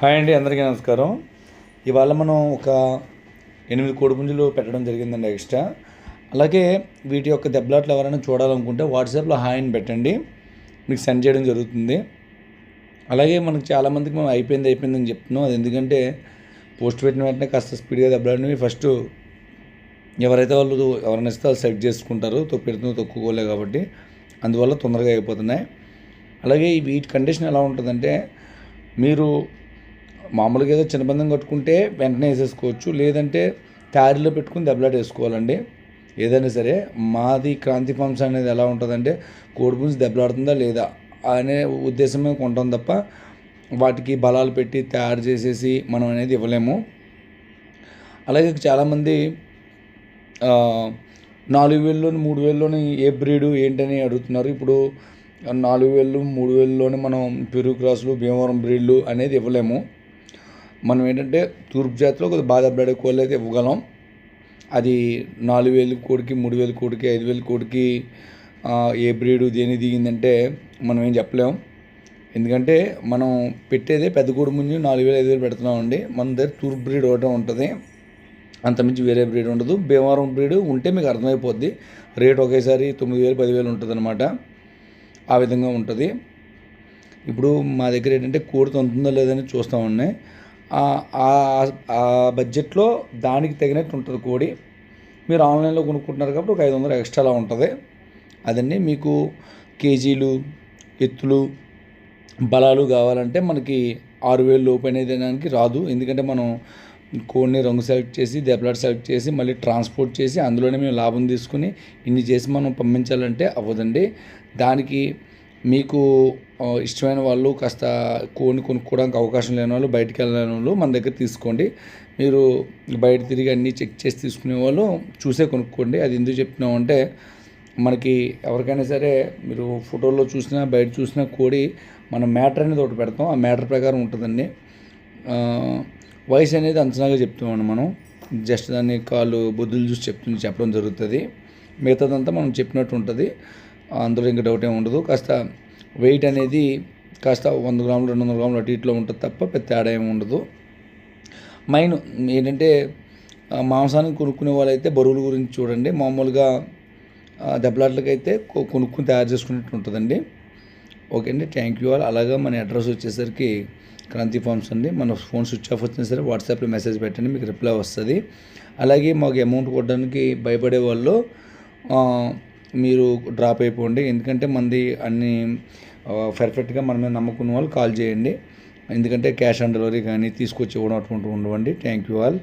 Hi అండి, అందరికీ నమస్కారం. ఇవాళ మనం ఒక 8 కోడిపుంజులు పెట్టడం జరిగిందండి ఎక్స్ట్రా. అలాగే వీటి యొక్క దెబ్బలాట్లు ఎవరైనా చూడాలనుకుంటే వాట్సాప్లో హాయ్ అని పెట్టండి, మీకు సెండ్ చేయడం జరుగుతుంది. అలాగే మనకు చాలామందికి మనం అయిపోయిందని చెప్తున్నాం. అది ఎందుకంటే పోస్ట్ పెట్టిన వెంటనే కాస్త స్పీడ్గా దెబ్బలాడినవి ఫస్ట్ ఎవరైనా ఇస్తే వాళ్ళు సెలెక్ట్ చేసుకుంటారు, తొక్కుకోలే కాబట్టి అందువల్ల తొందరగా అయిపోతున్నాయి. అలాగే వీటి కండిషన్ ఎలా ఉంటుందంటే, మీరు మామూలుగా ఏదో చిన్నబంధం కట్టుకుంటే వెంటనే వేసేసుకోవచ్చు, లేదంటే తయారీలో పెట్టుకుని దెబ్బలాట వేసుకోవాలండి. ఏదైనా సరే మాది క్రాంతి ఫార్మ్స్ అనేది ఎలా ఉంటుందంటే, కోడిపుంజు దెబ్బలాడుతుందా లేదా అనే ఉద్దేశమే కొంటాం తప్ప వాటికి బలాలు పెట్టి తయారు చేసేసి మనం అనేది ఇవ్వలేము. అలాగే చాలామంది 4,000లోని 3,000లోని ఏ బ్రీడు ఏంటని అడుగుతున్నారు. ఇప్పుడు 4,000 3,000లోని మనం పెరుగు క్రాసులు భీమవరం బ్రీడ్లు అనేది ఇవ్వలేము. మనం ఏంటంటే తూర్పు జాతిలో కొద్దిగా బాగా దెబ్బలాడే కోళ్ళు అయితే ఇవ్వగలం. అది 4,000 కోడికి 3,000 కోడికి 5,000 కోడికి ఏ బ్రీడు దేని దిగిందంటే మనం ఏం చెప్పలేము. ఎందుకంటే మనం పెట్టేదే పెద్ద కోడిపుంజు 4,000 5,000 పెడుతున్నామండి. మన దగ్గర తూర్పు బ్రీడ్ ఒకటే ఉంటుంది, అంతమించి వేరే బ్రీడ్ ఉండదు. భీమవరం బ్రీడ్ ఉంటే మీకు అర్థమైపోద్ది, రేట్ ఒకేసారి 9,000 10,000 ఉంటుంది అనమాట. ఆ విధంగా ఉంటుంది. ఇప్పుడు మా దగ్గర ఏంటంటే కోడి తంతుందో లేదని చూస్తామండి. ఆ బడ్జెట్లో దానికి తగినట్టు ఉంటుంది కోడి. మీరు ఆన్లైన్లో కొనుక్కుంటున్నారు కాబట్టి ఒక 500 ఎక్స్ట్రాలా ఉంటుంది. అదండి. మీకు కేజీలు ఎత్తులు బలాలు కావాలంటే మనకి 6,000 లోపు అనేది దానికి రాదు. ఎందుకంటే మనం కోడిని రంగు సెలెక్ట్ చేసి దెబ్బలాట సెలెక్ట్ చేసి మళ్ళీ ట్రాన్స్పోర్ట్ చేసి అందులోనే మేము లాభం తీసుకుని ఇన్ని చేసి మనం పంపించాలంటే అవ్వదండి. దానికి మీకు ఇష్టమైన వాళ్ళు కాస్త కోడిని కొనుక్కోవడానికి అవకాశం లేని వాళ్ళు, బయటికి వెళ్ళని వాళ్ళు మన దగ్గర తీసుకోండి. మీరు బయట తిరిగి అన్నీ చెక్ చేసి తీసుకునే వాళ్ళు చూసే కొనుక్కోండి. అది ఎందుకు చెప్తున్నామంటే, మనకి ఎవరికైనా సరే మీరు ఫోటోల్లో చూసినా బయట చూసినా కోడి మనం మ్యాటర్ అనేది ఒకటి పెడతాం, ఆ మ్యాటర్ ప్రకారం ఉంటుందండి. వయసు అనేది అంచనాగా చెప్తామండి మనం. జస్ట్ దాన్ని కాళ్ళు బొద్దులు చూసి చెప్పడం జరుగుతుంది. మిగతాదంతా మనం చెప్పినట్టు ఉంటుంది, అందులో ఇంకా డౌట్ ఏమి ఉండదు. కాస్త వెయిట్ అనేది కాస్త 100 గ్రాములు 200 గ్రాములు అటు ఇట్లో ఉంటుంది తప్ప పెద్ద తేడా ఏమి ఉండదు. మెయిన్ ఏంటంటే మాంసానికి కొనుక్కునే వాళ్ళైతే బరువుల గురించి చూడండి. మామూలుగా దెబ్బలాట్లకైతే కొనుక్కుని తయారు చేసుకునేట్టు ఉంటుందండి. ఓకే అండి, థ్యాంక్ యూ ఆల్. అలాగా మన అడ్రస్ వచ్చేసరికి క్రాంతి ఫార్మ్స్ అండి. మన ఫోన్ స్విచ్ ఆఫ్ వచ్చినా సరే వాట్సాప్లో మెసేజ్ పెట్టండి, మీకు రిప్లై వస్తుంది. అలాగే మాకు అమౌంట్ కొట్టడానికి భయపడే వాళ్ళు మీరు డ్రాప్ అయిపోండి. ఎందుకంటే మనది అన్ని పర్ఫెక్ట్గా మన మీద నమ్ముకున్న వాళ్ళు కాల్ చేయండి. ఎందుకంటే క్యాష్ ఆన్ డెలివరీ కానీ తీసుకొచ్చి ఇవ్వడం అటువంటి ఉండవండి. Thank you all.